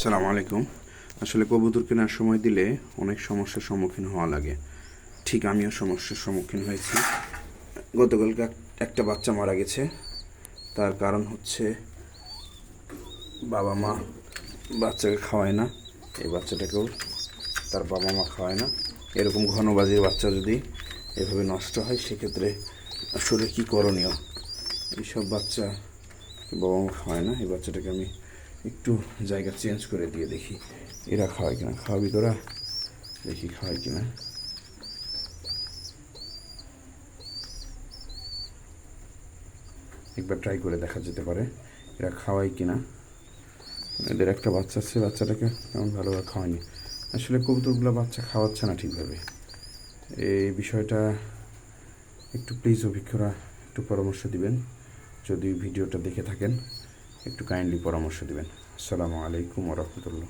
আসসালামু আলাইকুম। আসলে কবুতর কেনার সময় দিলে অনেক সমস্যার সম্মুখীন হওয়া লাগে। ঠিক আমিও সমস্যার সম্মুখীন হয়েছি। গতকালকে একটা বাচ্চা মারা গেছে। তার কারণ হচ্ছে বাবা মা বাচ্চাকে খাওয়ায় না, এই বাচ্চাটাকেও তার বাবা মা খাওয়ায় না। এরকম ঘনবাজির বাচ্চা যদি এভাবে নষ্ট হয়, সেক্ষেত্রে আসলে কী করণীয়? এইসব বাচ্চা বাবা মা খাওয়ায় না। এই বাচ্চাটাকে আমি একটু জায়গা চেঞ্জ করে দিয়ে দেখি এরা খাওয়ায় কিনা। খাওয়াবি তোরা? দেখি খাওয়ায় কিনা। একবার ট্রাই করে দেখা যেতে পারে এরা খাওয়ায় কিনা। এদের একটা বাচ্চা আছে, বাচ্চাটাকে তেমন ভালোভাবে খাওয়ায়নি। আসলে কবুতরগুলো বাচ্চা খাওয়াচ্ছে না ঠিকভাবে। এই বিষয়টা একটু প্লিজ অভিজ্ঞরা একটু পরামর্শ দিবেন। যদি ভিডিওটা দেখে থাকেন একটু কাইন্ডলি পরামর্শ দিবেন। আসসালামু আলাইকুম ওয়া রাহমাতুল্লাহ।